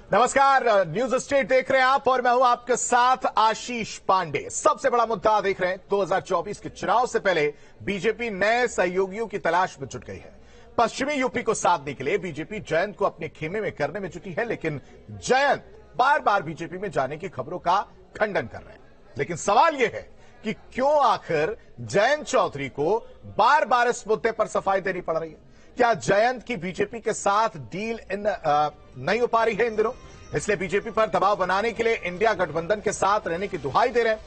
नमस्कार, news state देख रहे हैं आप और मैं हूं आपके साथ आशीष पांडे। सबसे बड़ा मुद्दा देख रहे हैं, 2024 के चुनाव से पहले बीजेपी नए सहयोगियों की तलाश में जुट गई है। पश्चिमी यूपी को साधने के लिए बीजेपी जयंत को अपने खेमे में करने में जुटी है, लेकिन जयंत बार बार बीजेपी में जाने की खबरों का खंडन कर रहे हैं। लेकिन सवाल यह है कि क्यों आखिर जयंत चौधरी को बार बार इस मुद्दे पर सफाई देनी पड़ रही है? क्या जयंत की बीजेपी के साथ डील नहीं हो पा रही है इन दिनों, इसलिए बीजेपी पर दबाव बनाने के लिए इंडिया गठबंधन के साथ रहने की दुहाई दे रहे हैं?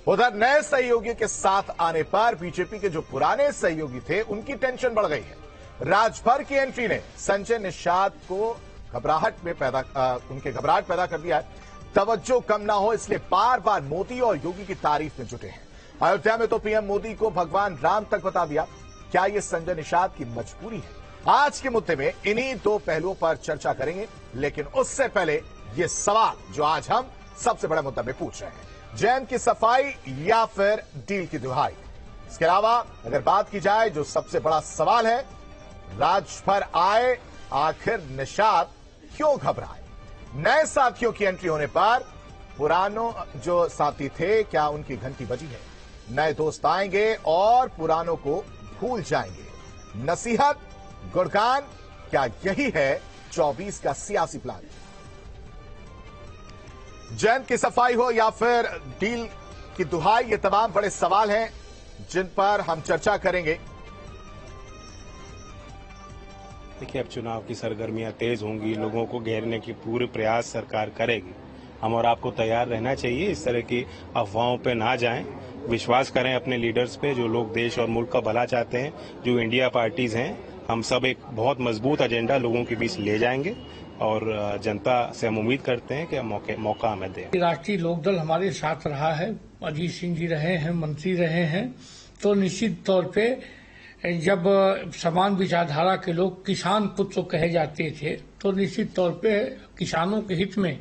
उधर नए सहयोगियों के साथ आने पर बीजेपी के जो पुराने सहयोगी थे उनकी टेंशन बढ़ गई है। राजभर की एंट्री ने संजय निषाद को घबराहट पैदा कर दिया है। तवज्जो कम ना हो इसलिए बार बार मोदी और योगी की तारीफ में जुटे हैं। अयोध्या में तो पीएम मोदी को भगवान राम तक बता दिया। क्या ये संजय निषाद की मजबूरी है? आज के मुद्दे में इन्हीं दो पहलुओं पर चर्चा करेंगे, लेकिन उससे पहले ये सवाल जो आज हम सबसे बड़ा मुद्दा में पूछ रहे हैं, जयंत की सफाई या फिर डील की दुहाई? इसके अलावा अगर बात की जाए, जो सबसे बड़ा सवाल है, राजभर आए आखिर निषाद क्यों घबराए? नए साथियों की एंट्री होने पर पुरानों जो साथी थे, क्या उनकी घंटी बजी है? नए दोस्त आएंगे और पुरानों को भूल जाएंगे। नसीहत, गुणगान, क्या यही है 24 का सियासी प्लान? जयंत की सफाई हो या फिर डील की दुहाई, ये तमाम बड़े सवाल हैं जिन पर हम चर्चा करेंगे। देखिए, अब चुनाव की सरगर्मियां तेज होंगी, लोगों को घेरने की पूरे प्रयास सरकार करेगी। हम और आपको तैयार रहना चाहिए, इस तरह की अफवाहों पे ना जाएं, विश्वास करें अपने लीडर्स पे, जो लोग देश और मुल्क का भला चाहते हैं, जो इंडिया पार्टीज हैं। हम सब एक बहुत मजबूत एजेंडा लोगों के बीच ले जाएंगे और जनता से हम उम्मीद करते हैं कि मौका हमें दें। राष्ट्रीय लोकदल हमारे साथ रहा है, अजीत सिंह जी रहे हैं, मंत्री रहे हैं, तो निश्चित तौर पे जब समान विचारधारा के लोग किसान पुत्र कहे जाते थे, तो निश्चित तौर पे किसानों के हित में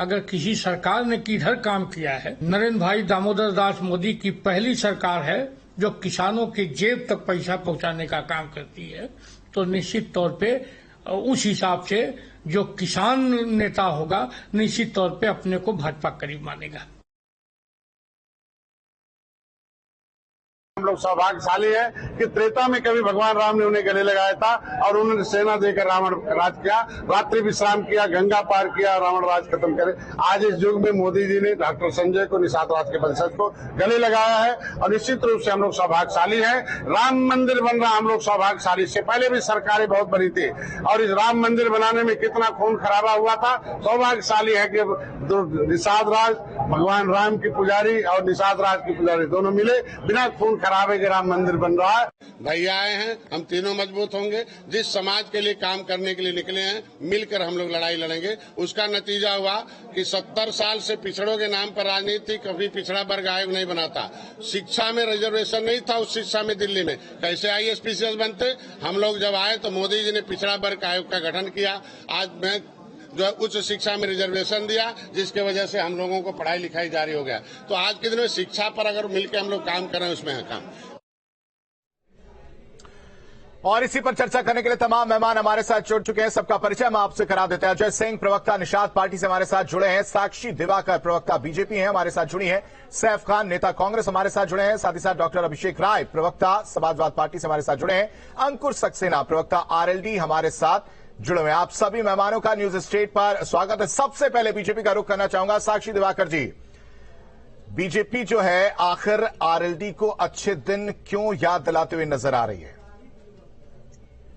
अगर किसी सरकार ने किधर काम किया है, नरेंद्र भाई दामोदर दास मोदी की पहली सरकार है जो किसानों के जेब तक पैसा पहुंचाने का काम करती है, तो निश्चित तौर पे उस हिसाब से जो किसान नेता होगा निश्चित तौर पे अपने को भाजपा करीब मानेगा। हम लोग सौभाग्यशाली है कि त्रेता में कभी भगवान राम ने उन्हें गले लगाया था और उन्होंने सेना देकर रावण राज किया, रात्रि विश्राम किया, गंगा पार किया, रावण राज खत्म करे। आज इस युग में मोदी जी ने डॉक्टर संजय को, निषाद राज के वंशज को गले लगाया है और निश्चित रूप से हम लोग सौभाग्यशाली है। राम मंदिर बन रहा, हम लोग सौभाग्यशाली। इससे पहले भी सरकारें बहुत बनी थी और इस राम मंदिर बनाने में कितना खून खराबा हुआ था। सौभाग्यशाली है कि निषाद राज, भगवान राम की पुजारी और निषाद राज की पुजारी दोनों मिले, बिना खून खराबे के राम मंदिर बन रहा है। भैया आए हैं, हम तीनों मजबूत होंगे। जिस समाज के लिए काम करने के लिए निकले हैं, मिलकर हम लोग लड़ाई लड़ेंगे। उसका नतीजा हुआ कि 70 साल से पिछड़ों के नाम पर राजनीति, कभी पिछड़ा वर्ग आयोग नहीं बनाता। शिक्षा में रिजर्वेशन नहीं था, उस शिक्षा में दिल्ली में कैसे IAS PCS बनते? हम लोग जब आए तो मोदी जी ने पिछड़ा वर्ग आयोग का गठन किया। आज मैं जो उच्च शिक्षा में रिजर्वेशन दिया, जिसके वजह से हम लोगों को पढ़ाई लिखाई जारी हो गया। तो आज के दिन में शिक्षा पर अगर मिलकर हम लोग काम करें, उसमें है काम। और इसी पर चर्चा करने के लिए तमाम मेहमान हमारे साथ जुड़ चुके हैं। सबका परिचय हम आपसे करा देते हैं। अजय सिंह, प्रवक्ता निषाद पार्टी से हमारे साथ जुड़े हैं। साक्षी दिवाकर, प्रवक्ता बीजेपी हैं, हमारे साथ जुड़ी हैं। सैफ खान, नेता कांग्रेस, हमारे साथ जुड़े हैं। साथ ही साथ डॉक्टर अभिषेक राय, प्रवक्ता समाजवाद पार्टी से हमारे साथ जुड़े हैं। अंकुर सक्सेना, प्रवक्ता RLD, हमारे साथ जुड़े हुए हैं। आप सभी मेहमानों का न्यूज स्टेट पर स्वागत है। सबसे पहले बीजेपी का रुख करना चाहूंगा साक्षी दिवाकर जी। बीजेपी जो है आखिर RLD को अच्छे दिन क्यों याद दिलाते हुए नजर आ रही है?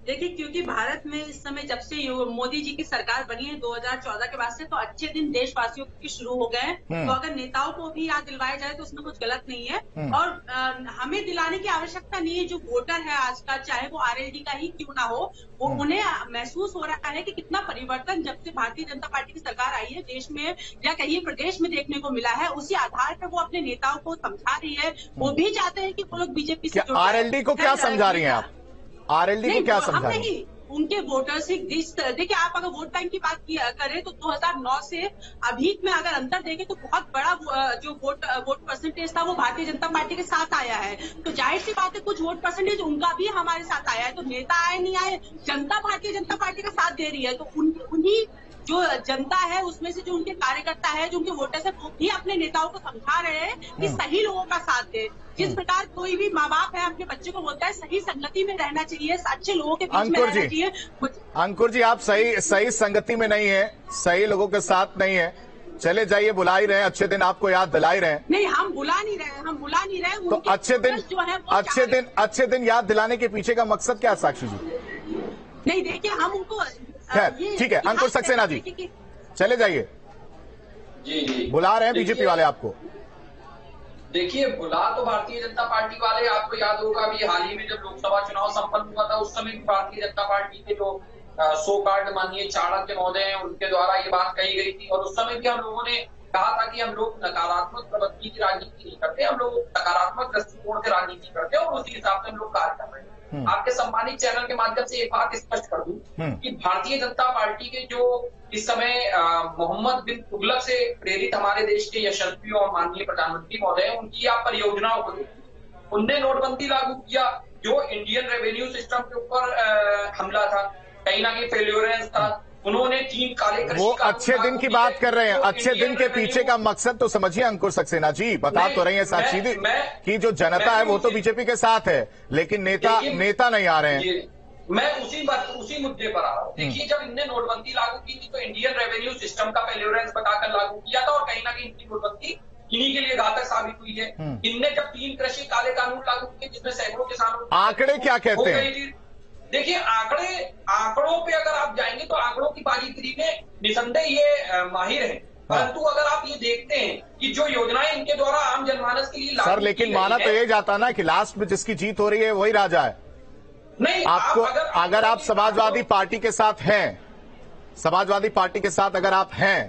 देखिए, क्योंकि भारत में इस समय जब से मोदी जी की सरकार बनी है 2014 के बाद से, तो अच्छे दिन देशवासियों के शुरू हो गए हैं। तो अगर नेताओं को भी याद दिलवाया जाए तो उसमें कुछ गलत नहीं है। और हमें दिलाने की आवश्यकता नहीं है। जो वोटर है आज का, चाहे वो RLD का ही क्यों ना हो, वो उन्हें महसूस हो रहा है कि कितना परिवर्तन जब से भारतीय जनता पार्टी की सरकार आई है देश में या कहीं प्रदेश में देखने को मिला है। उसी आधार पर वो अपने नेताओं को समझा रही है। वो भी चाहते हैं कि वो लोग बीजेपी से जुड़ जाएं। RLD को क्या समझा रही हैं आप? RLD को क्या समझा रही हैं? उनके वोटर्स ही देखिए, आप अगर वोट बैंक की बात करें तो 2009 से अभी में अगर अंतर देखें तो बहुत बड़ा जो वोट परसेंटेज था वो भारतीय जनता पार्टी के साथ आया है। तो जाहिर सी बात है कुछ वोट परसेंटेज उनका भी हमारे साथ आया है। तो नेता आए नहीं आए, जनता भारतीय जनता पार्टी का साथ दे रही है। तो उन्हीं जो जनता है उसमें से जो उनके कार्यकर्ता है, जो उनके वोटर्स है, वो भी अपने नेताओं को समझा रहे हैं कि सही लोगों का साथ दे। जिस प्रकार कोई भी माँ बाप है अपने बच्चे को बोलता है सही संगति में रहना चाहिए, अच्छे लोगों के बीच में रहना चाहिए। अंकुर जी, आप सही संगति में नहीं है, सही लोगों के साथ नहीं है, चले जाइए, बुला ही रहे हैं, अच्छे दिन आपको याद दिला ही रहे हैं। नहीं, हम बुला नहीं रहे, तो अच्छे दिन याद दिलाने के पीछे का मकसद क्या है साक्षी जी? नहीं, देखिए हम उनको ठीक है, अंकुर सक्सेना जी चले जाइए। जी बुला रहे हैं बीजेपी वाले आपको। देखिए, बुला तो भारतीय जनता पार्टी वाले, आपको याद होगा भी हाल ही में जब लोकसभा चुनाव संपन्न हुआ था, उस समय भी भारतीय जनता पार्टी के जो सो कार्ड माननीय चाणक्य महोदय हैं, उनके द्वारा ये बात कही गई थी। और उस समय भी हम लोगों ने कहा था कि हम लोग नकारात्मक प्रवृत्ति की राजनीति नहीं करते, हम लोग सकारात्मक दृष्टिकोण से राजनीति करते हैं और उसी हिसाब से हम लोग कार्य कर रहे हैं। आपके सम्मानित चैनल के माध्यम से एक बात स्पष्ट कर दूं कि भारतीय जनता पार्टी के जो इस समय मोहम्मद बिन तुगलक से प्रेरित हमारे देश के यशस्वी और माननीय प्रधानमंत्री महोदय, उनकी आप परियोजनाओं को देखिए। उनने नोटबंदी लागू किया, जो इंडियन रेवेन्यू सिस्टम के ऊपर हमला था, कहीं ना कहीं फेल्योरेंस था। उन्होंने 3 काले वो अच्छे दिन की बात कर रहे हैं, अच्छे दिन के पीछे का मकसद तो समझिए अंकुर सक्सेना जी, बता तो रही है साक्षी जी कि जो जनता है वो तो बीजेपी के साथ है, लेकिन नेता नहीं आ रहे हैं। मैं उसी मुद्दे पर आ रहा हूँ। देखिए, जब इनने नोटबंदी लागू की थी तो इंडियन रेवेन्यू सिस्टम का फेल्योरेंस बताकर लागू किया था और कहीं ना कहीं इनकी नोटबंदी इन्हीं के लिए घातक साबित हुई है। इनने जब 3 कृषि काले कानून लागू किए जिसमें सैकड़ों किसानों, आंकड़े क्या कहते हैं? देखिए, आंकड़ों पे अगर आप जाएंगे तो आंकड़ों की बारीकी में निसंदेह ये माहिर है, परंतु अगर आप ये देखते हैं कि जो योजनाएं इनके द्वारा आम जनमानस के लिए सर, लेकिन माना तो ये जाता ना कि लास्ट में जिसकी जीत हो रही है वही राजा है। नहीं, आपको अगर आप समाजवादी पार्टी के साथ हैं, समाजवादी पार्टी के साथ अगर आप हैं,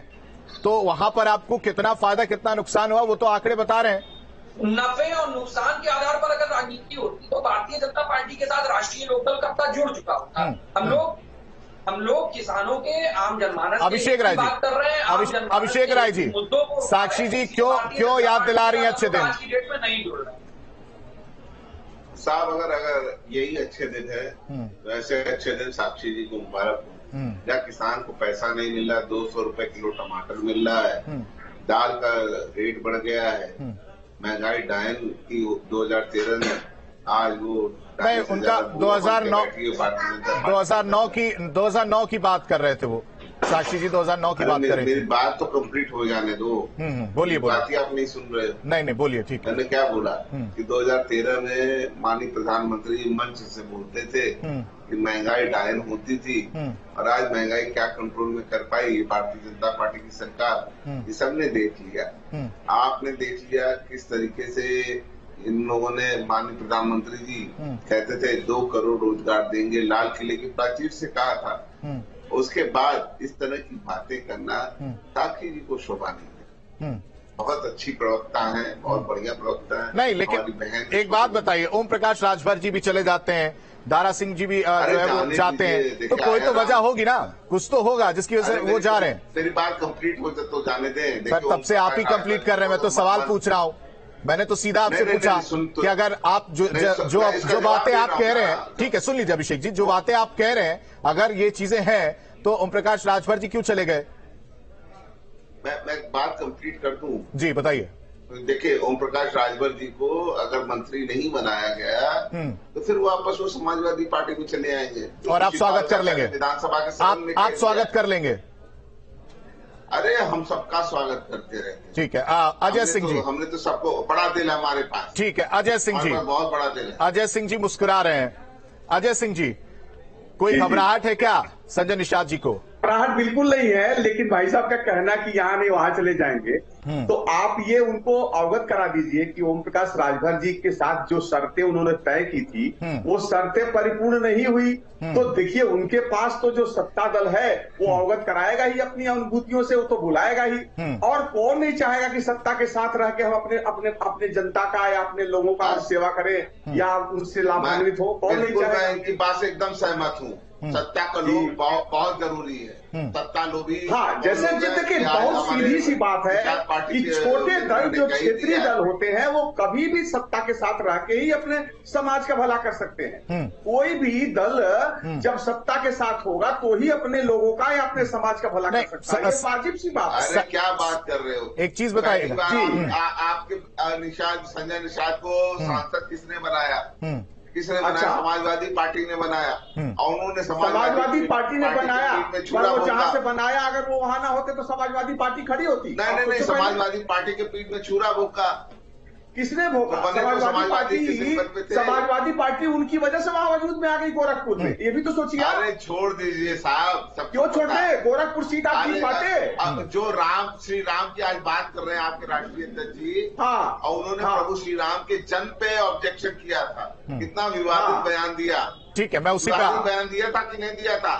तो वहां पर आपको कितना फायदा कितना नुकसान हुआ वो तो आंकड़े बता रहे हैं। नफे और नुकसान के आधार पर अगर राजनीति होती तो भारतीय जनता पार्टी के साथ राष्ट्रीय लोकदल कब जुड़ चुका होता। हम लोग किसानों के, आम जनमानस अभिषेक राय जी, अभिषेक राय जी, साक्षी जी क्यों याद दिला रही है अच्छे दिन? आज की डेट में नहीं जुड़ रहा साहब। अगर यही अच्छे दिन है तो ऐसे अच्छे दिन साक्षी जी को मुबारक हो। जहाँ किसान को पैसा नहीं मिल रहा, 200 रुपए किलो टमाटर मिल रहा है, दाल का रेट बढ़ गया है, महंगाई डायन की 2013 में, आज वो नहीं, उनका 2009 की बात कर रहे थे वो साक्षी जी, 2009 की बात कर रहे थे। मेरी बात तो कंप्लीट हो जाने दो। बोलिए। बात ही आप नहीं सुन रहे हो। नहीं बोलिए। ठीक है। मैंने क्या बोला कि 2013 में माननीय प्रधानमंत्री मंच से बोलते थे कि महंगाई डायन होती थी, और आज महंगाई क्या कंट्रोल में कर पाई ये भारतीय जनता पार्टी की सरकार, ये सबने देख लिया। आपने देख लिया किस तरीके से इन लोगों ने, माननीय प्रधानमंत्री जी कहते थे 2 करोड़ रोजगार देंगे, लाल किले की प्राचीर से कहा था। उसके बाद इस तरह की बातें करना साक्षी जी को शोभा नहीं है। बहुत अच्छी प्रवक्ता हैं, बहुत बढ़िया प्रवक्ता हैं। नहीं, लेकिन एक बात बताइए, ओम प्रकाश राजभर जी भी चले जाते हैं, दारा सिंह जी भी जो है वो जाते हैं, तो कोई तो वजह होगी ना, कुछ तो होगा जिसकी वजह से वो जा रहे हैं। मेरी बात कंप्लीट हो तो जाने दें। तब से आप ही कंप्लीट कर रहे हैं, मैं तो सवाल पूछ रहा हूँ। मैंने तो सीधा आपसे पूछा कि अगर आप जो बातें आप कह रहे हैं, ठीक है सुन लीजिए अभिषेक जी, जो बातें आप कह रहे हैं अगर ये चीजें हैं तो ओम प्रकाश राजभर जी क्यों चले गए? मैं बात कंप्लीट कर दूं। जी बताइए। देखिए, ओम प्रकाश राजभर जी को अगर मंत्री नहीं बनाया गया तो फिर वापस वो समाजवादी पार्टी में चले आएंगे और आप स्वागत कर लेंगे विधानसभा के। आप स्वागत कर लेंगे? अरे हम सबका स्वागत करते रहते हैं। ठीक है। अजय सिंह जी, हमने तो सबको बड़ा दिल है हमारे पास। ठीक है। अजय सिंह जी, बहुत बड़ा दिल है। अजय सिंह जी मुस्कुरा रहे हैं। अजय सिंह जी, कोई घबराहट है क्या संजय निषाद जी को? घबराहट बिल्कुल नहीं है, लेकिन भाई साहब का कहना कि यहाँ नहीं वहां चले जाएंगे, तो आप ये उनको अवगत करा दीजिए कि ओम प्रकाश राजभर जी के साथ जो शर्तें उन्होंने तय की थी वो शर्तें परिपूर्ण नहीं हुई। तो देखिए, उनके पास तो जो सत्ता दल है वो अवगत कराएगा ही अपनी अनुभूतियों से, वो तो बुलाएगा ही। और कौन नहीं चाहेगा कि सत्ता के साथ रह के हम अपने जनता का या अपने लोगों का सेवा करें या उससे लाभान्वित हो? कौन नहीं चाहेगा? इनकी बात से एकदम सहमत हूँ। सत्ता का लोभ बहुत जरूरी है। सत्ता लोभी। हाँ, जैसे देखिए बहुत सीधी सी बात है कि छोटे दल जो क्षेत्रीय दल होते हैं वो कभी भी सत्ता के साथ रह के ही अपने समाज का भला कर सकते हैं। कोई भी दल जब सत्ता के साथ होगा तो ही अपने लोगों का या अपने समाज का भला कर सकता है। ये वाजिब सी बात है। अरे क्या बात कर रहे हो? एक चीज बताइएगा आपके संजय निषाद को सांसद किसने बनाया? किसने बनाया? समाजवादी पार्टी ने बनाया और उन्होंने समाजवादी पार्टी ने बनाया, पर वो जहां से बनाया अगर वो वहां ना होते तो समाजवादी पार्टी खड़ी होती। नहीं, समाजवादी पार्टी के पीठ में छुरा भोंका किसने भोंका? समाजवादी पार्टी उनकी वजह से वहां वजूद में आ गई गोरखपुर में। ये भी तो सोचिए। अरे छोड़ दीजिए साहब, क्यों छोड़ दे? गोरखपुर सीट आप जीत पाते। जो श्री राम की आज बात कर रहे हैं आपके राष्ट्रीय अध्यक्ष जी, हाँ, और उन्होंने प्रभु श्री राम के जन्म पे ऑब्जेक्शन किया था। कितना विवादित बयान दिया। ठीक है, मैं उसी का बयान दिया था कि नहीं दिया था?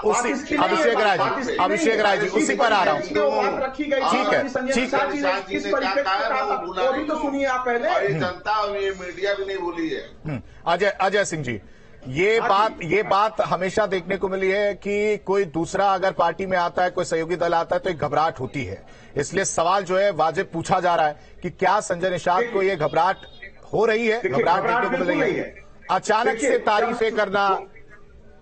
अभिषेक राय जी उसी पर आ रहा हूँ। ठीक है, तो सुनिए आप पहले। जनता और ये मीडिया भी नहीं भूली है। अजय सिंह जी, ये बात हमेशा देखने को मिली है कि कोई दूसरा अगर पार्टी में आता है, कोई सहयोगी दल आता है तो एक घबराहट होती है। इसलिए सवाल जो है वाजिब पूछा जा रहा है कि क्या संजय निषाद को ये घबराहट हो रही है? घबराहट देखने को मिल रही है। अचानक से तारीफें करना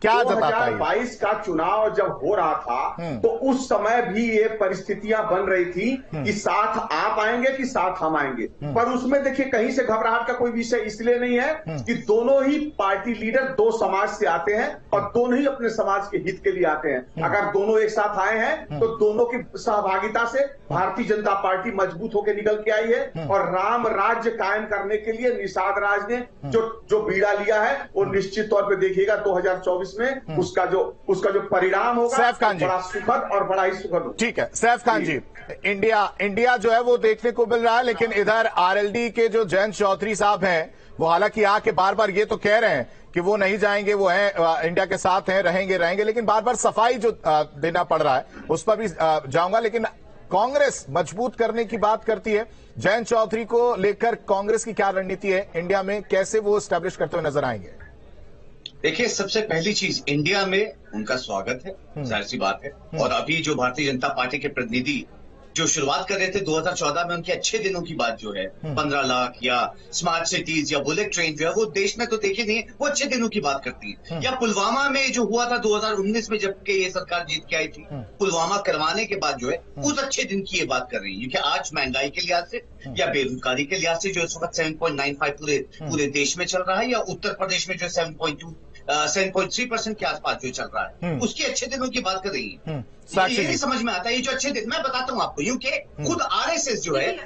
क्या जताता है? 2022 का चुनाव जब हो रहा था तो उस समय भी ये परिस्थितियां बन रही थी कि साथ आप आएंगे कि साथ हम आएंगे, पर उसमें देखिए कहीं से घबराहट का कोई विषय इसलिए नहीं है कि दोनों ही पार्टी लीडर दो समाज से आते हैं और दोनों ही अपने समाज के हित के लिए आते हैं। अगर दोनों एक साथ आए हैं तो दोनों की सहभागिता से भारतीय जनता पार्टी मजबूत होकर निकल के आई है और राम राज्य कायम करने के लिए निषाद राज ने जो बीड़ा लिया है वो निश्चित तौर पर देखिएगा 2024 में उसका जो परिणाम होगा सैफ खान जी, बड़ा सुखद और बड़ा ही सुखद। ठीक है सैफ खान जी, इंडिया जो है वो देखने को मिल रहा है, लेकिन इधर आरएलडी के जो जयंत चौधरी साहब हैं वो हालांकि आके बार बार ये तो कह रहे हैं कि वो नहीं जाएंगे, वो है इंडिया के साथ हैं, रहेंगे, लेकिन बार बार सफाई जो देना पड़ रहा है उस पर भी जाऊंगा। लेकिन कांग्रेस मजबूत करने की बात करती है, जयंत चौधरी को लेकर कांग्रेस की क्या रणनीति है इंडिया में, कैसे वो स्टैब्लिश करते हुए नजर आएंगे? देखिए, सबसे पहली चीज इंडिया में उनका स्वागत है, जाहिर सी बात है। और अभी जो भारतीय जनता पार्टी के प्रतिनिधि जो शुरुआत कर रहे थे 2014 में, उनके अच्छे दिनों की बात जो है 15 लाख या स्मार्ट सिटीज या बुलेट ट्रेन जो है वो देश में तो देखे नहीं है, वो अच्छे दिनों की बात करती है। या पुलवामा में जो हुआ था 2019 में जबकि ये सरकार जीत के आई थी, पुलवामा करवाने के बाद जो है उस अच्छे दिन की ये बात कर रही है। क्योंकि आज महंगाई के लिहाज से या बेरोजगारी के लिहाज से जो इस वक्त 7.95 पूरे देश में चल रहा है, या उत्तर प्रदेश में जो 7.3% के आसपास जो चल रहा है, उसके अच्छे दिनों की बात कर रही है। ये नहीं समझ में आता ये जो अच्छे दिन, मैं बताता हूँ आपको, यूं कि खुद आरएसएस जो है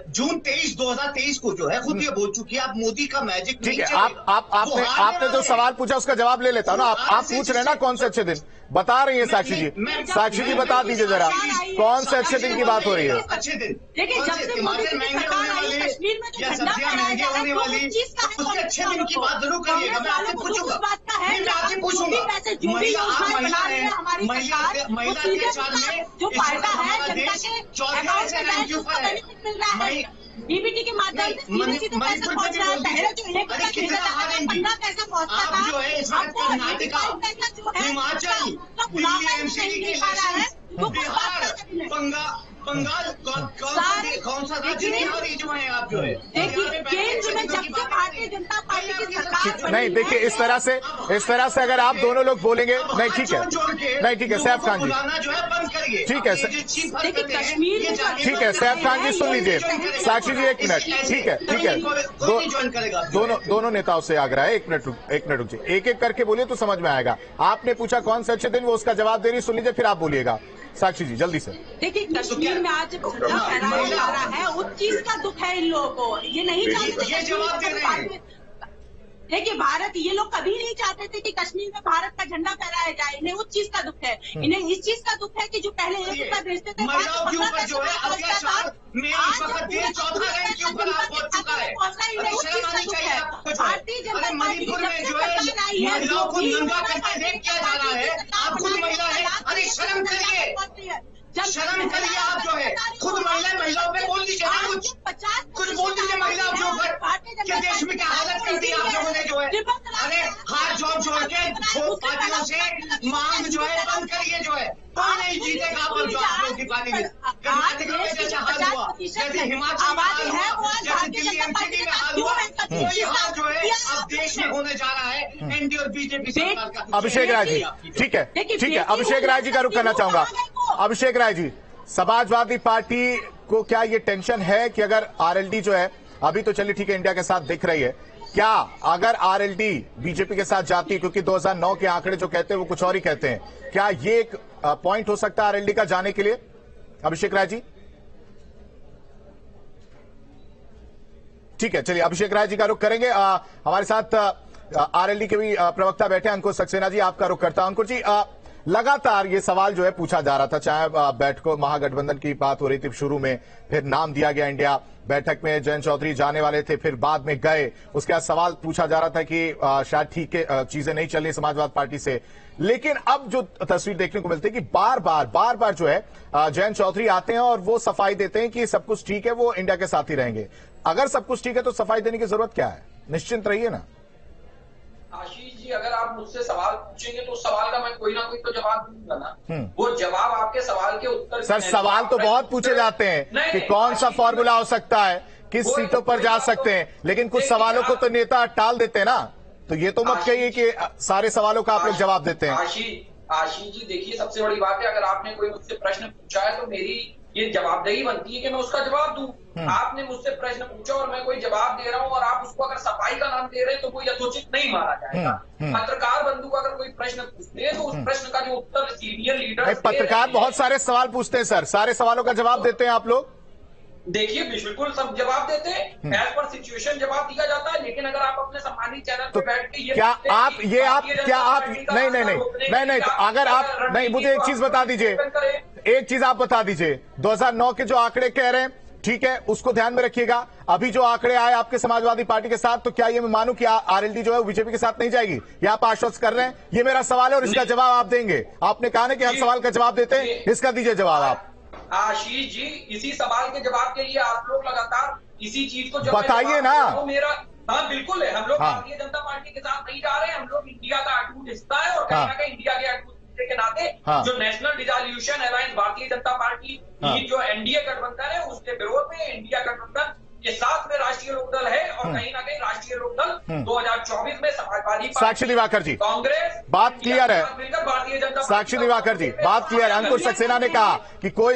जून 2023 को जो है खुद ये बोल चुकी है आप मोदी का मैजिक ठीक है। आपने जो सवाल पूछा उसका जवाब ले लेता हूँ ना। आप पूछ रहे हैं ना कौन से अच्छे दिन बता रही है साक्षी जी, साक्षी जी बता दीजिए जरा कौन से अच्छे दिन की बात हो रही है? अच्छे दिन टमाटर महंगे होने वाले या सब्जियां महंगे होने वाली, उसके अच्छे दिन की बात जरूर करिएगा। मैं आपसे पूछूंगा, मैं आपसे पूछूंगा, महिला अत्याचार में चौथे ऐसे रैंक के ऊपर है। डीबीटी के माध्यम से सीबीएसई को पैसा पहुंच रहा है। पहले जो 1 पैसा पहुंचता था, जो है इस वक्त कर्नाटका, हिमाचल, दिल्ली एमसीडी के बिहार, बंगाल कौन सा राज्य नहीं जो है आप जो है केंद्र में जब से भारतीय जनता पार्टी की सरकार नहीं, देखिए इस तरह से अगर आप दोनों लोग बोलेंगे नहीं, ठीक है सैफ खान जी, ठीक है सैफ खान जी सुन लीजिए, साक्षी जी 1 मिनट, ठीक है दोनों नेताओं से आग्रह है, 1 मिनट रुक जी, एक करके बोलिए तो समझ में आएगा। आपने पूछा कौन से अच्छे दिन, वो उसका जवाब दे रही, सुन लीजिए फिर आप बोलिएगा। साक्षी जी जल्दी से। देखिए, कश्मीर में आज झंडा फहराया जा रहा है, उस चीज का दुख है इन लोगों को, ये नहीं जानते। देखिए, भारत ये लोग कभी नहीं चाहते थे कि कश्मीर में भारत का झंडा फहराया जाए, इन्हें उस चीज का दुख है। इन्हें इस चीज का दुख है कि जो पहले 1 रुपया भेजते थे महिलाओं के ऊपर जो है अत्याचार में इस वक्त देश चौथा रैंक के ऊपर पहुंच चुका है। भारतीय जनता मणिपुर में जो है महिलाओं को नंगा करके रेप किया जा रहा है, आप खुद महिला है, अरे शर्म करिए, शर्म करिए। आप जो है खुद महिला महिलाओं पे बोल दीजिए ना, कुछ बोल दीजिए महिलाओं के ऊपर कि देश में क्या हालत कर दी आप लोगों ने जो है। अरे हाथ जोड़ के पार्टियों से मांग जो है बंद करिए, जो है कोई नहीं जीतेगा। और जो आप लोगों की पार्टी में कर्नाटक में जैसे हाल हुआ, जैसे हिमाचल में हाल हुआ, जैसे दिल्ली एमसीडी में हाल हुआ, वही हाल जो है अब देश में होने जा रहा है एनडीए और बीजेपी सरकार का। अभिषेक राय जी, ठीक है, ठीक है, अभिषेक राय जी का रुख करना चाहूंगा। अभिषेक राय जी, समाजवादी पार्टी को क्या ये टेंशन है कि अगर आरएलडी जो है अभी तो चलिए ठीक है इंडिया के साथ दिख रही है, क्या अगर आरएलडी बीजेपी के साथ जाती, क्योंकि 2009 के आंकड़े जो कहते हैं वो कुछ और ही कहते हैं, क्या ये एक पॉइंट हो सकता है आरएलडी का जाने के लिए? अभिषेक राय जी, ठीक है, चलिए अभिषेक राय जी का रुख करेंगे। हमारे साथ आरएलडी के भी प्रवक्ता बैठे अंकुर सक्सेना जी, आपका रुख करता हूं। अंकुर जी, लगातार ये सवाल जो है पूछा जा रहा था, चाहे बैठकों महागठबंधन की बात हो रही थी शुरू में, फिर नाम दिया गया इंडिया, बैठक में जयंत चौधरी जाने वाले थे, फिर बाद में गए, उसके बाद सवाल पूछा जा रहा था कि शायद ठीक है चीजें नहीं चल रही समाजवादी पार्टी से। लेकिन अब जो तस्वीर देखने को मिलती है कि बार बार जो है जयंत चौधरी आते हैं और वो सफाई देते हैं कि सब कुछ ठीक है, वो इंडिया के साथ ही रहेंगे। अगर सब कुछ ठीक है तो सफाई देने की जरूरत क्या है? निश्चिंत रहिए ना। आशीष जी, अगर आप मुझसे सवाल पूछेंगे तो सवाल का मैं कोई ना कोई तो जवाब दूंगा ना। वो जवाब आपके सवाल के उत्तर सर, सवाल तो बहुत पूछे जाते हैं कि कौन सा फॉर्मूला हो सकता है, किस सीटों पर जा सकते हैं, लेकिन कुछ सवालों को तो नेता टाल देते हैं ना। तो ये तो मत कहिए कि सारे सवालों का आप लोग जवाब देते हैं। आशीष जी, देखिए सबसे बड़ी बात है, अगर आपने कोई मुझसे प्रश्न पूछा है तो मेरी ये जवाबदेही बनती है कि मैं उसका जवाब दूं। आपने मुझसे प्रश्न पूछा और मैं कोई जवाब दे रहा हूं और आप उसको अगर सफाई का नाम दे रहे हैं तो कोई यथोचित नहीं माना जाएगा। पत्रकार बंधु को अगर कोई प्रश्न पूछते हैं तो उस प्रश्न का जो उत्तर सीनियर लीडर पत्रकार बहुत सारे सवाल पूछते हैं सर, सारे सवालों का जवाब देते हैं आप लोग? देखिए बिल्कुल सब जवाब देते हैं, एज पर सिचुएशन जवाब दिया जाता है। लेकिन अगर आप अपने सम्मानित चैनल पर बैठ के क्या आप नहीं, अगर आप नहीं, मुझे एक चीज बता दीजिए, एक चीज आप बता दीजिए, 2009 के जो आंकड़े कह रहे हैं, ठीक है, उसको ध्यान में रखिएगा। अभी जो आंकड़े आए आपके समाजवादी पार्टी के साथ, तो क्या ये मैं मानूं कि आरएलडी जो है बीजेपी के साथ नहीं जाएगी? ये आप आश्वस्त कर रहे हैं? ये मेरा सवाल है और इसका जवाब आप देंगे। आपने कहा ना कि हर सवाल का जवाब देते हैं, इसका दीजिए जवाब आप। आशीष जी, इसी सवाल के जवाब के लिए आप लोग लगातार इसी चीज को बताइए ना। तो मेरा हाँ बिल्कुल है, हम लोग भारतीय जनता पार्टी के साथ नहीं जा रहे हैं, हम लोग इंडिया का अटूट हिस्सा है और कहीं ना कहीं इंडिया के अटूट हिस्से के नाते जो national dissolution alliance Bharatiya Janata party की जो एनडीए गठबंधन है उसके विरोध में इंडिया गठबंधन के साथ में राष्ट्रीय लोकदल है और कहीं ना कहीं राष्ट्रीय लोकदल 2024 में समाजवादी साक्षी दिवाकर जी, कांग्रेस बात क्लियर है। भारतीय जनता साक्षी दिवाकर जी, बात क्लियर है। अंकुर सक्सेना ने कहा कि कोई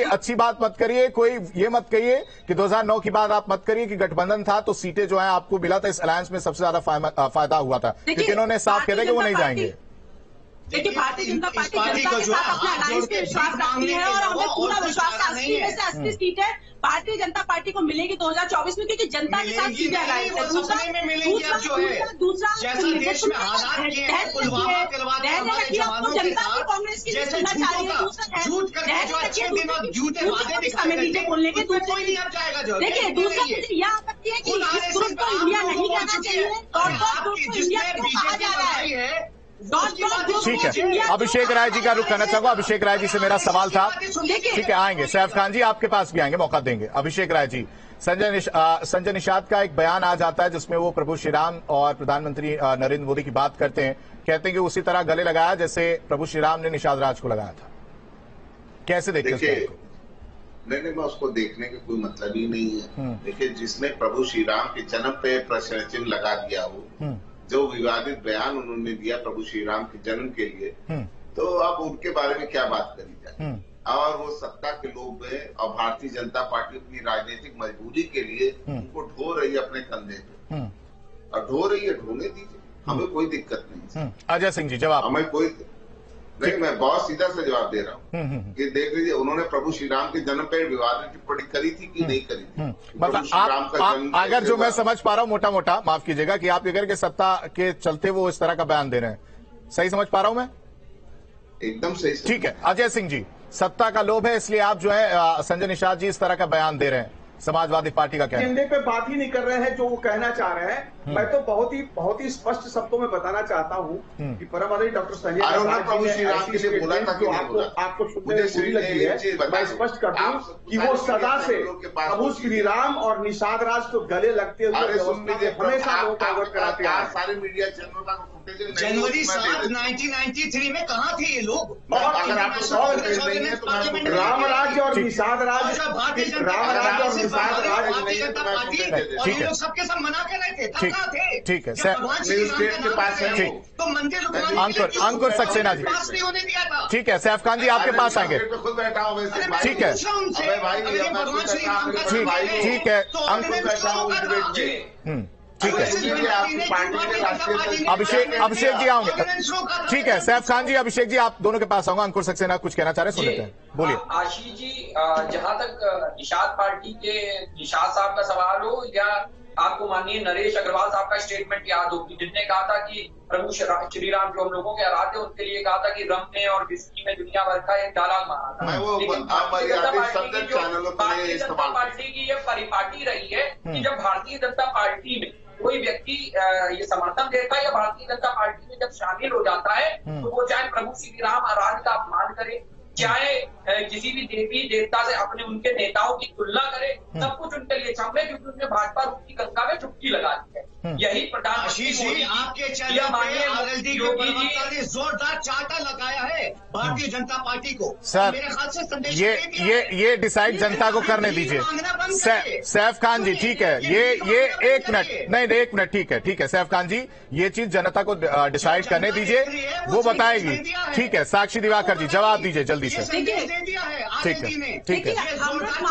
अच्छी बात मत करिए, कोई ये मत कहिए कि 2009 की बात आप मत करिए कि गठबंधन था तो सीटें जो है आपको मिला था, इस अलायंस में सबसे ज्यादा फायदा हुआ था, क्योंकि इन्होंने साफ कह दिया कि वो नहीं जाएंगे। देखिए भारतीय जनता पार्टी जनता के साथ अपने अलायंस पे विश्वास रखती है और हमें पूरा विश्वास है 80 में से 80 सीटें भारतीय जनता पार्टी को मिलेगी 2024 में, क्योंकि जनता के साथ सीटें अलायंस है। दूसरा देश में हालात ये है, पुलवामा तलवार जनता की कांग्रेस की सुनना चाह रही है। दूसरा बोलने के देखिए, दूसरा यह आपत्ति है कि इस ग्रुप को इंडिया नहीं कहना चाहिए और इंडिया क्यों कहा जा रहा है। ठीक है, अभिषेक राय जी का रुख करना चाहूंगा। अभिषेक राय जी से मेरा सवाल था, ठीक है, आएंगे सैफ खान जी आपके पास भी आएंगे, मौका देंगे। अभिषेक राय जी, संजय निषाद का एक बयान आ जाता है जिसमें वो प्रभु श्री राम और प्रधानमंत्री नरेंद्र मोदी की बात करते हैं, कहते हैं कि उसी तरह गले लगाया जैसे प्रभु श्री राम ने निषाद राज को लगाया था। कैसे देखते हैं? नहीं, मैं उसको देखने का कोई मतलब ही नहीं है। देखिए, जिसने प्रभु श्री राम के जन्म पे प्रश्न चिन्ह लगा दिया हो, जो विवादित बयान उन्होंने दिया प्रभु श्री राम के जन्म के लिए, तो अब उनके बारे में क्या बात करी जाए। और वो सत्ता के लोभ है और भारतीय जनता पार्टी अपनी राजनीतिक मजबूरी के लिए उनको ढो रही है अपने कंधे पे, और ढो रही है, ढोने दीजिए, हमें कोई दिक्कत नहीं। अजय सिंह जी जवाब। हमें कोई नहीं, मैं बहुत सीधा सा जवाब दे रहा हूँ कि देख लीजिए, उन्होंने प्रभु श्री राम के जन्म पर विवादित टिप्पणी करी थी कि नहीं करी थी। मतलब आप अगर जो मैं समझ पा रहा हूँ मोटा मोटा, माफ कीजिएगा, कि आप ये करके सत्ता के चलते वो इस तरह का बयान दे रहे हैं, सही समझ पा रहा हूँ मैं? एकदम सही। ठीक है, अजय सिंह जी, सत्ता का लोभ है इसलिए आप जो है संजय निषाद जी इस तरह का बयान दे रहे हैं, समाजवादी पार्टी का कहना है। एजेंडे पे बात ही नहीं कर रहे हैं, जो वो कहना चाह रहे हैं मैं तो बहुत ही स्पष्ट शब्दों में बताना चाहता हूँ कि परम आदरणीय डॉक्टर संजय प्रभु श्री राम के लिए बोला था कि आपको सुनने में बुरी लगी है, मैं स्पष्ट कर दूं कि वो सदा से प्रभु श्री राम और निषाद राज को गले लगते हुए हमेशा लोगों को अवगत कराते हैं। सारे मीडिया चैनलों का जनवरी 7 1993 में कहाँ थे ये लोग? रामराज और निषाद राज, रामराज और निषाद राज और ये लोग सबके सब मना के रहे थे, तब कहाँ थे? ठीक है के पास है तो मंदिर अंकुर सक्सेना जी, पास नहीं होने दिया था। ठीक है सैफ खान जी आपके पास आएंगे। खुद बैठा हूँ ठीक है ठीक है अंकुर बैठा हूँ ठीक है आपकी पार्टी के राष्ट्रीय अभिषेक जी आओगे। ठीक है सैफ खान जी, अभिषेक जी आप दोनों के पास आऊंगा। अंकुर सक्सेना कुछ कहना चाह रहे हैं, सुन लेते हैं, बोलिए। आशीष जी, जहां तक निषाद पार्टी के निषाद साहब का सवाल हो या आपको माननीय नरेश अग्रवाल साहब का स्टेटमेंट याद होगी, जिनने कहा था कि प्रभु श्री राम जो हम लोगों के आराध्य, उनके लिए कहा था कि रम में और विस्की में दुनिया भर का एक डायलॉग मारा था। लेकिन भारतीय जनता पार्टी की ये परिपाटी रही है कि जब भारतीय जनता पार्टी में कोई व्यक्ति ये समर्थन देता है या भारतीय जनता पार्टी में जब शामिल हो जाता है तो वो चाहे प्रभु श्री राम आराध्य का अपमान करे, चाहे किसी भी देवी देवता से अपने उनके नेताओं की तुलना करे, सब कुछ उनके लिए क्षम है, क्योंकि उन्होंने भाजपा रूप की गंगा में डुबकी लगा दी है। यही प्रधानमंत्री आपके चैनल ने जोरदार चाटा लगाया है भारतीय जनता पार्टी को। सर मेरे ख्याल से संदेश ये डिसाइड जनता को करने दीजिए। सैफ खान जी ठीक है, ये एक मिनट नहीं एक मिनट, ठीक है सैफ खान जी, ये चीज जनता को डिसाइड करने दीजिए, वो बताएगी। ठीक है साक्षी दिवाकर जी जवाब दीजिए जल्दी से। ठीक है अमृत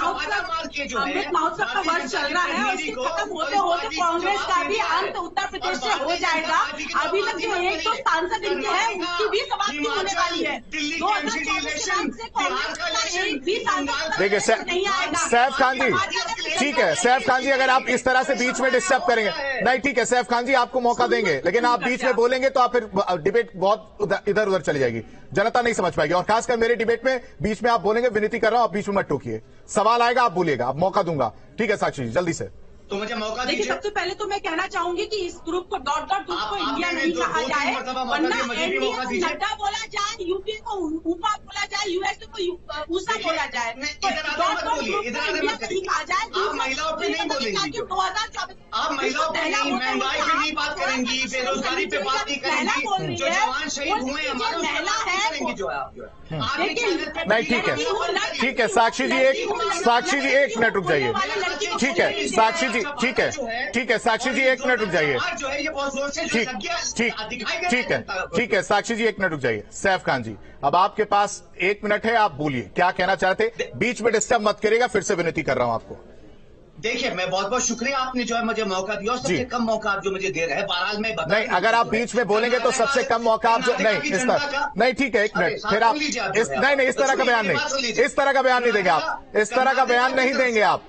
महोत्सव का वर्ष चल रहा है और इसके खत्म होते होते कांग्रेस का भी अंत उत्तर प्रदेश से हो जाएगा। अभी तक जो एक तो सांसद इनके हैं उसकी भी समाप्ति होने वाली है। 2024 से कांग्रेस का एक भी सांसद देखिए नहीं आएगा। सैफ खान जी ठीक है, सैफ खान जी अगर आप इस तरह से बीच में डिस्टर्ब करेंगे, नहीं ठीक है सैफ खान जी आपको मौका देंगे, लेकिन आप बीच में बोलेंगे तो आप फिर डिबेट बहुत इधर उधर चली जाएगी, जनता नहीं समझ पाएगी। और खासकर मेरे डिबेट में बीच में आप बोलेंगे, विनती कर रहा हूं आप बीच में मत टोकिए, सवाल आएगा आप बोलिएगा, आप मौका दूंगा। ठीक है साक्षी जी जल्दी से। तो मुझे मौका देखिए सबसे पहले तो मैं कहना चाहूंगी कि इस ग्रुप को डॉट ग्रुप को इंडिया नहीं कहा जाए, वरना एनडीए को नड्डा बोला जाए, यूपी को ऊपा बोला जाए, यूएसए को ऊसा बोला जाए, डॉट ग्रुप को इंडिया नहीं कहा जाए। महिलाओं पे नहीं बोलेंगी, 2024 आप महिलाओं पे नहीं, महंगाई पे नहीं बात करेंगी, बेरोजगारी पे बात नहीं करेंगी, जो जवान शहीद हुए हमारे महिला है जो है आप नहीं ठीक है साक्षी जी एक मिनट रुक जाइए। ठीक है साक्षी जी ठीक है साक्षी जी एक मिनट रुक जाइए। ठीक है साक्षी जी एक मिनट रुक जाइए। सैफ खान जी अब आपके पास 1 मिनट है, आप बोलिए क्या कहना चाहते, बीच में डिस्टर्ब मत करिएगा, फिर से विनती कर रहा हूं आपको। देखिए मैं बहुत बहुत शुक्रिया, आपने जो है मुझे मौका दिया और सबसे कम मौका आप जो मुझे दे रहे हैं। बहरहाल में नहीं, अगर आप बीच में बोलेंगे तो सबसे कम मौका आप जो नहीं इस तरह नहीं, ठीक है 1 मिनट, फिर आप नहीं इस तरह का बयान नहीं, इस तरह का बयान नहीं देंगे आप, इस तरह का बयान नहीं देंगे आप।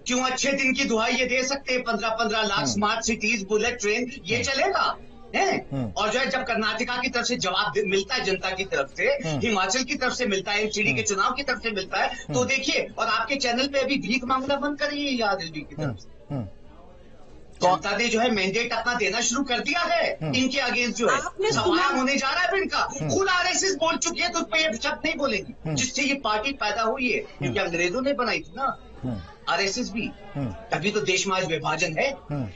क्यों अच्छे दिन की दुहाई ये दे सकते हैं, 15-15 lakh smart cities, bullet train, ये चलेगा है। और जो है जब कर्नाटका की तरफ से जवाब मिलता है जनता की तरफ से, हिमाचल की तरफ से मिलता है, एमसीडी के चुनाव की तरफ से मिलता है, तो देखिए और आपके चैनल पे अभी भीख मांगना बंद करिए याद एलडी की तरफ से। जनता ने जो है मैंडेट अपना देना शुरू कर दिया है इनके अगेंस्ट, जो है सवाल होने जा रहा है इनका। खुद आरएसएस बोल चुकी है तो उस पर ये शब्द नहीं बोलेंगी, जिससे ये पार्टी पैदा हुई है, क्योंकि अंग्रेजों ने बनाई थी ना आरएसएस भी, तभी तो देश में आज विभाजन है।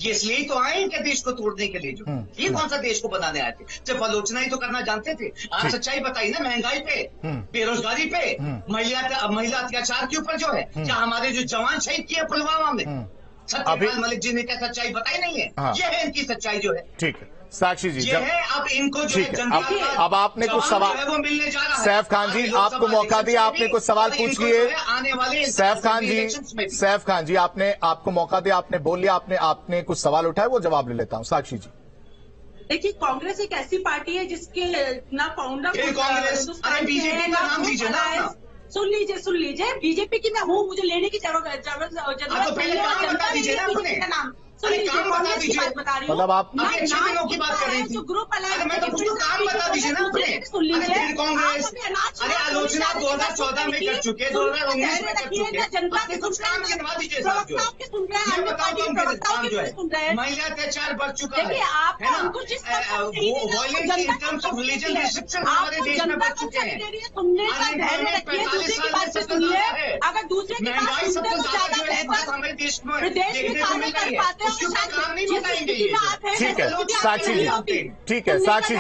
ये इसलिए ही तो आए इनके देश को तोड़ने के लिए, जो ये कौन सा देश को बनाने आए थे, सिर्फ आलोचना ही तो करना जानते थे। आज सच्चाई बताइए ना, महंगाई पे, बेरोजगारी पे, महिला अत्याचार के ऊपर जो है, क्या हमारे जो जवान शहीद किए पुलवामा में, सत्यपाल मलिक जी ने क्या सच्चाई बताई नहीं है, ये है इनकी सच्चाई जो है। ठीक है साक्षी जी ये है, अब इनको जो है अब आपने कुछ सवाल, वो मिलने जा रहा है। सैफ खान जी आपको मौका दिया, आपने कुछ सवाल पूछ लिए। आने वाले सैफ खान जी आपको मौका दिया, आपने बोल लिया, आपने कुछ सवाल उठाए, वो जवाब ले लेता हूँ। साक्षी जी देखिए कांग्रेस एक ऐसी पार्टी है जिसके ना फाउंडर कांग्रेस, बीजेपी का नाम दीजिए ना। सुन लीजिए बीजेपी की मैं हूँ, मुझे लेने की जरूरत नाम मतलब आप की बात कर रही थी, जो ग्रुप अलग मैं तो काम बता दीजिए ना। सुन लीजिए, योजना 2014 में कर चुके, 2019 में कर चुके। जनता के कुछ काम गिनवा दीजिए साहब। जो मैं बताऊँ जो है महिला अत्याचार बढ़ चुका है, देखिए आप violence in terms of religion restriction हमारे देश में बढ़ चुके हैं। अगर दूसरे की बात सुनते तो ज्यादा हमारे देश में देश में काम नहीं कर पाते ठीक है साक्षी जी, ठीक है साक्षी जी,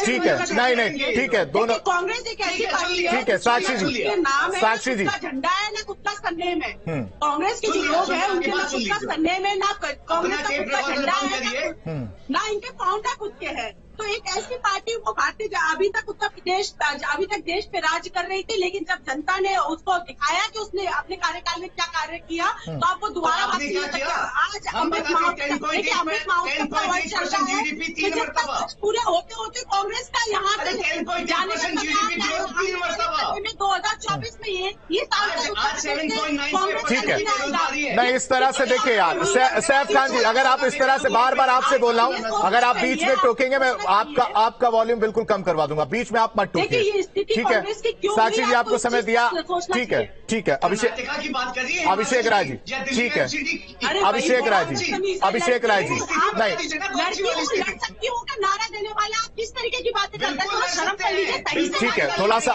ठीक है, नहीं ठीक है, दोनों कांग्रेस एक ऐसी पार्टी है, ठीक है साक्षी जी, साक्षी जी, झंडा है ना कुत्ता संदेह में। कांग्रेस के जो लोग हैं उनके ना कुत्ता संदेह में, ना कांग्रेस का कुत्ता झंडा है ना इनके फाउंडर खुद के हैं। तो एक ऐसी पार्टी वो भारतीय अभी तक उत्तर प्रदेश अभी तक देश पे राज कर रही थी, लेकिन जब जनता ने उसको दिखाया कि उसने अपने कार्यकाल में क्या कार्य किया तो आप वो दोबारा आज अमृत महोत्सव का वर्ष चल रहा है, पूरे होते होते कांग्रेस का यहाँ से जाने में 2024 में ये साल ठीक है। नहीं इस तरह से देखिए यार सैफ खान जी, अगर आप इस तरह से बार बार आपसे बोल रहा हूँ, अगर आप बीच में टोकेंगे मैं आपका वॉल्यूम बिल्कुल कम करवा दूंगा, बीच में आप मत टोकिए, ठीक है। साक्षी जी आपको समय दिया, ठीक है ठीक है। अभिषेक राय जी, ठीक है, अभिषेक राय जी, नहीं नारा देने वाले आप किस तरीके की बातें करते हैं, शर्म कर लीजिए। ठीक है, थोड़ा सा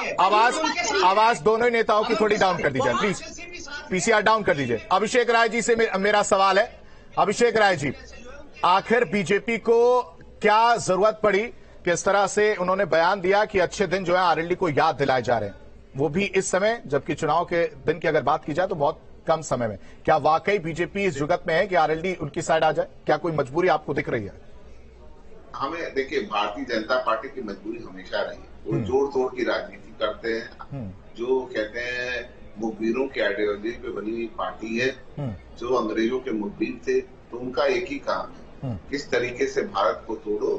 आवाज दोनों ही नेताओं की थोड़ी डाउन कर दीजिए प्लीज, पीसीआर डाउन कर दीजिए। अभिषेक राय जी से मेरा सवाल है, अभिषेक राय जी, आखिर बीजेपी को क्या जरूरत पड़ी कि इस तरह से उन्होंने बयान दिया कि अच्छे दिन जो है आरएलडी को याद दिलाए जा रहे हैं, वो भी इस समय जबकि चुनाव के दिन की अगर बात की जाए तो बहुत कम समय में। क्या वाकई बीजेपी इस जुगत में है कि आरएलडी उनकी साइड आ जाए? क्या कोई मजबूरी आपको दिख रही है? हमें देखिए, भारतीय जनता पार्टी की मजबूरी हमेशा रही है, वो जोड़ तोड़ की राजनीति करते हैं, जो कहते हैं मुखबिरों की आइडियोलॉजी पे बनी हुई पार्टी है, जो अंग्रेजों के मुखबिर थे, तो उनका एक ही काम है किस तरीके से भारत को तोड़ो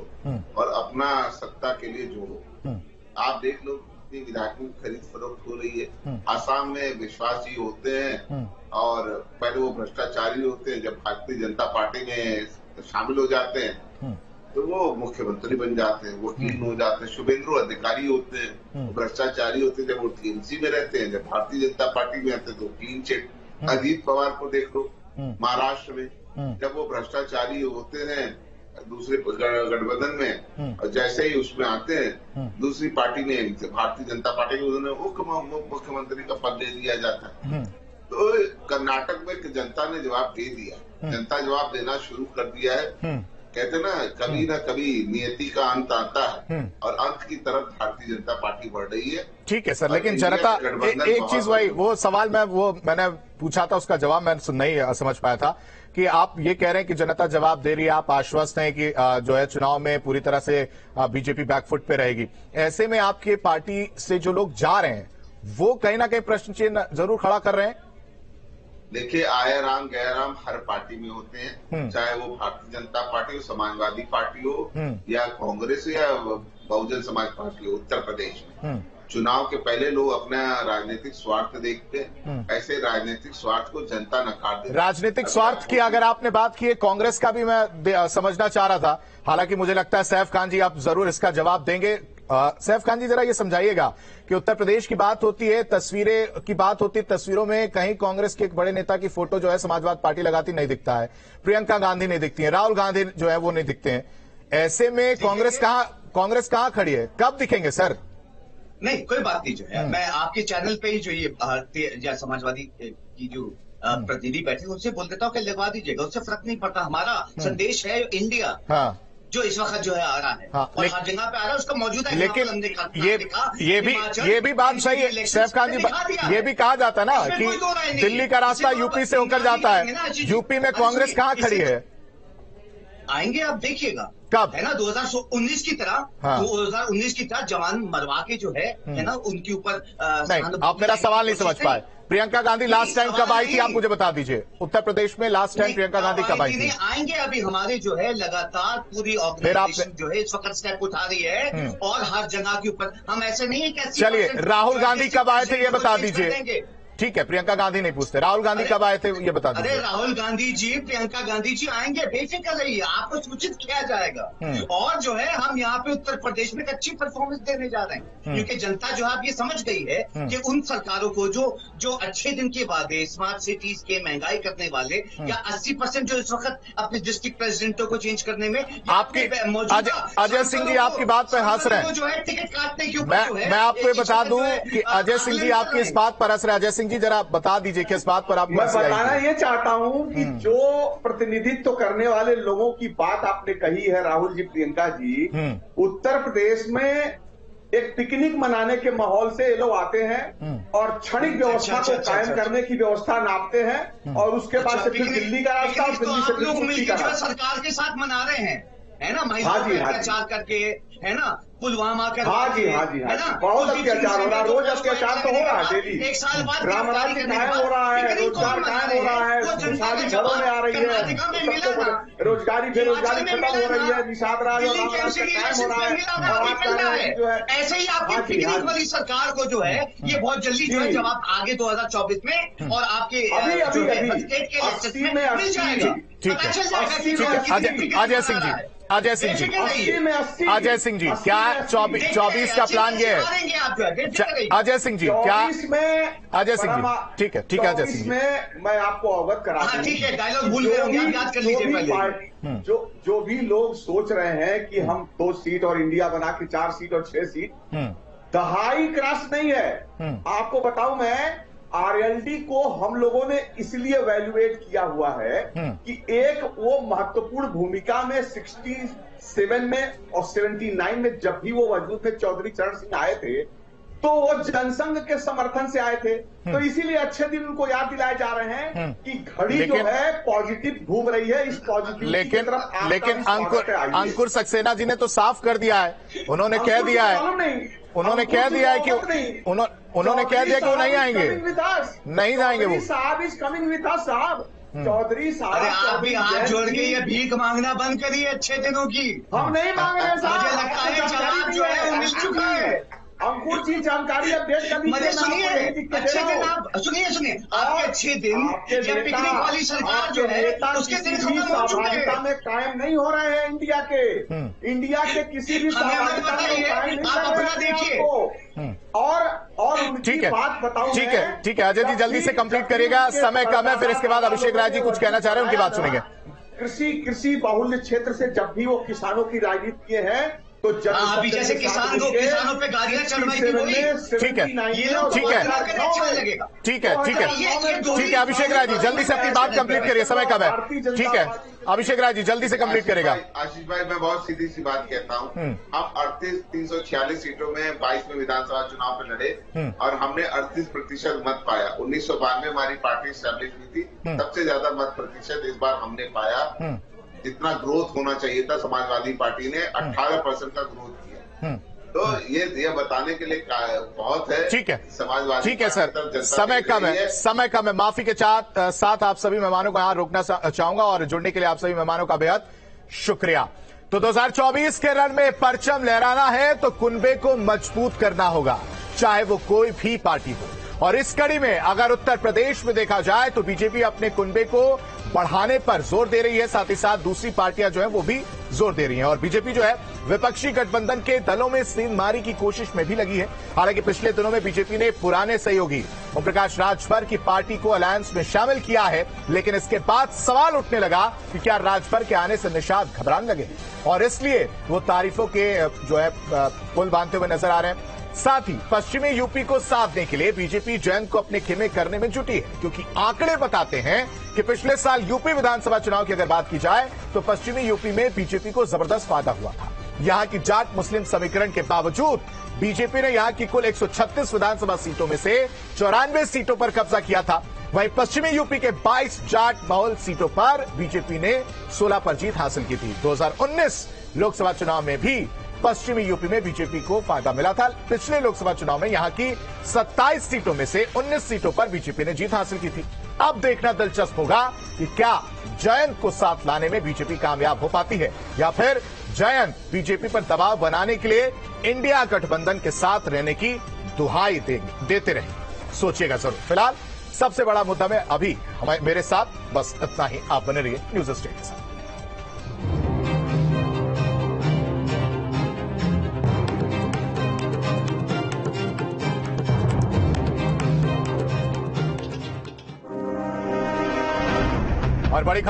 और अपना सत्ता के लिए जोड़ो। आप देख लो कितनी विधायकों की खरीद फरोख्त हो रही है। आसाम में विश्वास जी होते हैं और पहले वो भ्रष्टाचारी होते हैं, जब भारतीय जनता पार्टी में शामिल हो जाते हैं तो वो मुख्यमंत्री बन जाते हैं, वकील हो जाते हैं, शुभेंदु अधिकारी होते हैं, भ्रष्टाचारी होते हैं। जब वो टीएमसी में रहते हैं, जब भारतीय जनता पार्टी में आते हैं तो क्लीन चिट। अजीत पवार को देख लो महाराष्ट्र में, जब वो भ्रष्टाचारी होते हैं दूसरे गठबंधन में और जैसे ही उसमें आते हैं दूसरी पार्टी में, भारतीय जनता पार्टी को उन्होंने मुख्यमंत्री का पद दे दिया जाता है। तो कर्नाटक में जनता ने जवाब दे दिया, जनता जवाब देना शुरू कर दिया है। कहते ना कभी नियति का अंत आता है और अंत की तरफ भारतीय जनता पार्टी बढ़ रही है। ठीक है सर, लेकिन जनता एक चीज वही वो सवाल मैंने पूछा था, उसका जवाब मैं नहीं समझ पाया था कि आप ये कह रहे हैं कि जनता जवाब दे रही है, आप आश्वस्त हैं कि जो है चुनाव में पूरी तरह से बीजेपी बैकफुट पे रहेगी। ऐसे में आपकी पार्टी से जो लोग जा रहे हैं वो कहीं ना कहीं प्रश्न चिन्ह जरूर खड़ा कर रहे हैं। देखिए, आया राम गया राम हर पार्टी में होते हैं, चाहे वो भारतीय जनता पार्टी हो, समाजवादी पार्टी हो या कांग्रेस या बहुजन समाज पार्टी हो। उत्तर प्रदेश में चुनाव के पहले लोग अपना राजनीतिक स्वार्थ देखते हैं, ऐसे राजनीतिक स्वार्थ को जनता नकार देती है। राजनीतिक स्वार्थ की अगर आपने बात की है, कांग्रेस का भी मैं समझना चाह रहा था, हालांकि मुझे लगता है सैफ खान जी आप जरूर इसका जवाब देंगे। सैफ खान जी जरा ये समझाइएगा कि उत्तर प्रदेश की बात होती है, तस्वीरें की बात होती है, तस्वीरों में कहीं कांग्रेस के एक बड़े नेता की फोटो जो है समाजवाद पार्टी लगाती नहीं दिखता है, प्रियंका गांधी नहीं दिखती है, राहुल गांधी जो है वो नहीं दिखते हैं। ऐसे में कांग्रेस कहां खड़ी है, कब दिखेंगे सर? नहीं कोई बात नहीं, जो है मैं आपके चैनल पे ही जो ये भारतीय समाजवादी की जो प्रतिनिधि बैठे उनसे बोल देता हूँ कि लगवा दीजिएगा, उससे फर्क नहीं पड़ता। हमारा संदेश है इंडिया जो इस वक्त जो है आ रहा है और हर जगह पे आ रहा है, उसका मौजूदा। लेकिन ये भी बात सही है सैफ खान जी, ये भी कहा जाता है ना कि दिल्ली का रास्ता यूपी से होकर जाता है, यूपी में कांग्रेस कहाँ खड़ी है? आएंगे आप देखिएगा कब, है ना 2019 की तरह 2019 की तरह जवान मरवा के जो है ना उनके ऊपर। नहीं, आप मेरा सवाल नहीं समझ पाए। प्रियंका गांधी लास्ट टाइम कब आई थी आप मुझे बता दीजिए, उत्तर प्रदेश में लास्ट टाइम प्रियंका गांधी कब आई थी? आएंगे अभी हमारे जो है लगातार पूरी ऑर्गेनाइजेशन जो है इस वक्त स्टेप उठा रही है और हर जगह के ऊपर हम ऐसे नहीं है। चलिए, राहुल गांधी कब आए थे ये बता दीजिए, ठीक है, प्रियंका गांधी नहीं पूछते। राहुल गांधी कब आए थे ये बता दीजिए। अरे राहुल गांधी जी, प्रियंका गांधी जी आएंगे, बेफिक्र रहिए, आपको सूचित किया जाएगा। और जो है हम यहाँ पे उत्तर प्रदेश में एक अच्छी परफॉर्मेंस देने जा रहे हैं, क्योंकि जनता जो है आप ये समझ गई है कि उन सरकारों को जो अच्छे दिन के वादे, स्मार्ट सिटीज के, महंगाई करने वाले, या 80% जो इस वक्त अपने डिस्ट्रिक्ट प्रेसिडेंटों को चेंज करने में आपकी अजय सिंह जी आपकी बात पर हंस रहे हैं, जो है टिकट काटने के ऊपर मैं आपको ये बता दूं कि अजय सिंह जी आपकी इस बात पर हंस रहे हैं। अजय सिंह जी जरा बता दीजिए कि इस बात पर आप मैं बताना ये चाहता हूं कि जो प्रतिनिधित्व करने वाले लोगों की बात आपने कही है, राहुल जी, प्रियंका जी, उत्तर प्रदेश में एक पिकनिक मनाने के माहौल से ये लोग आते हैं और क्षणिक व्यवस्था को कायम करने की व्यवस्था नापते हैं और उसके बाद से फिर दिल्ली का रास्ता और दिल्ली से फिर छुट्टी का रास्ता सरकार के साथ मना रहे हैं, है ना, महिलाओं पर अत्याचार करके, है ना, पुलवामा कर, हाँ जी, है ना, बहुत अत्याचार हो रहा है, रोज अत्याचार तो हो रहा है डेली। एक साल बाद राम राज्य कायम हो रहा है, रोजगार कायम हो रहा है, शादी घरों में आ रही है, रोजगारी बेरोजगारी खत्म हो रही है, निषाद राज और राम राज्य कायम हो रहा है। और आप कह रहे हैं जो है ऐसे ही आपकी पिकनिक वाली सरकार को जो है ये बहुत जल्दी जो है जब आप आगे 2024 में और आपके अभी 80 में मिल जाएगा, पता चल जाएगा। अजय सिंह जी, अजय सिंह जी क्या 24 का प्लान ये है? अजय सिंह जी क्या, अजय सिंह जी ठीक है अजय सिंह जी, मैं आपको अवगत करा दूं, ठीक है, डायलॉग भूल गए होंगे, आप याद कर लीजिए पहले। जो भी लोग सोच रहे हैं कि हम 2 सीट और इंडिया बना के 4 सीट और 6 सीट, दहाई क्रॉस नहीं है। आपको बताऊं मैं, आरएलडी को हम लोगों ने इसलिए वैल्यूएट किया हुआ है कि एक वो महत्वपूर्ण भूमिका में 67 में और 79 में जब भी वो वजूद थे, चौधरी चरण सिंह आए थे, तो वो जनसंघ के समर्थन से आए थे। तो इसीलिए अच्छे दिन उनको याद दिलाए जा रहे हैं कि घड़ी जो है पॉजिटिव घूम रही है, इस पॉजिटिव लेकिन अंकुर सक्सेना जी ने तो साफ कर दिया है, उन्होंने कह दिया है, उन्होंने कह दिया है कि उन्होंने कह दिया कि वो नहीं आएंगे, नहीं जाएंगे वो। साहब इज कमिंग विद अस साहब, चौधरी साहब। अरे आप भी हाथ जोड़ के ये भीख मांगना बंद करिए अच्छे दिनों की। हम नहीं मांग रहे साहब, मुझे लगता है जवाब जो है वो मिल चुका है। अंकुर जी जानकारी अपडेट कर दीजिए। सुनिए अच्छे दिन, आप सुनिए आपके अच्छे दिन जब पिकनिक वाली सरकार जो है उसके दिन सहभागिता में कायम नहीं हो रहे हैं इंडिया के किसी भी सहभागिता में कायम नहीं आप अपना देखिए। और उनकी बात बताऊं, ठीक है अजय जी जल्दी से कंप्लीट करिएगा, समय कम है, फिर इसके बाद अभिषेक राय जी कुछ कहना चाह रहे हैं, उनकी बात सुनेंगे। कृषि बाहुल्य क्षेत्र से जब भी वो किसानों की राजनीति किए हैं तो अभी जैसे किसानों पे गाड़ियां चढ़वाई थी वही, ठीक है अभिषेक राय जी जल्दी से अपनी बात कंप्लीट करिए, समय कम है। ठीक है अभिषेक राय जी जल्दी से कंप्लीट करेगा। आशीष भाई मैं बहुत सीधी सी बात कहता हूँ, हम 346 सीटों में 22 में विधानसभा चुनाव में लड़े और हमने 38% मत पाया। 1992 में हमारी पार्टी स्टैब्लिश हुई थी, सबसे ज्यादा मत प्रतिशत इस बार हमने पाया। जितना ग्रोथ होना चाहिए था समाजवादी पार्टी ने 18% का ग्रोथ किया। तो ये बताने के लिए बहुत है। ठीक है समाजवादी, ठीक है सर, समय कम है, माफी के साथ आप सभी मेहमानों को यहाँ रोकना चाहूंगा और जुड़ने के लिए आप सभी मेहमानों का बेहद शुक्रिया। तो 2024 के रण में परचम लहराना है तो कुनबे को मजबूत करना होगा, चाहे वो कोई भी पार्टी हो। और इस कड़ी में अगर उत्तर प्रदेश में देखा जाए तो बीजेपी अपने कुनबे को बढ़ाने पर जोर दे रही है, साथ ही साथ दूसरी पार्टियां जो है वो भी जोर दे रही हैं। और बीजेपी जो है विपक्षी गठबंधन के दलों में सींधमारी की कोशिश में भी लगी है। हालांकि पिछले दिनों में बीजेपी ने पुराने सहयोगी ओम प्रकाश राजभर की पार्टी को अलायंस में शामिल किया है, लेकिन इसके बाद सवाल उठने लगा कि क्या राजभर के आने से निषाद घबराने लगे और इसलिए वो तारीफों के जो है पुल बांधते हुए नजर आ रहे हैं। साथ ही पश्चिमी यूपी को साथ देने के लिए बीजेपी जयंत को अपने खेमे करने में जुटी है, क्योंकि आंकड़े बताते हैं कि पिछले साल यूपी विधानसभा चुनाव की अगर बात की जाए तो पश्चिमी यूपी में बीजेपी को जबरदस्त फायदा हुआ था। यहां की जाट मुस्लिम समीकरण के बावजूद बीजेपी ने यहां की कुल 136 विधानसभा सीटों में से 94 सीटों पर कब्जा किया था। वहीं पश्चिमी यूपी के 22 जाट बहुल सीटों पर बीजेपी ने 16 पर जीत हासिल की थी। 2019 लोकसभा चुनाव में भी पश्चिमी यूपी में बीजेपी को फायदा मिला था। पिछले लोकसभा चुनाव में यहां की 27 सीटों में से 19 सीटों पर बीजेपी ने जीत हासिल की थी। अब देखना दिलचस्प होगा कि क्या जयंत को साथ लाने में बीजेपी कामयाब हो पाती है या फिर जयंत बीजेपी पर दबाव बनाने के लिए इंडिया गठबंधन के साथ रहने की दुहाई देते रहे। सोचिएगा जरूर। फिलहाल सबसे बड़ा मुद्दा में अभी मेरे साथ बस इतना ही। आप बने रहिए न्यूज स्टेट के साथ। और बड़ी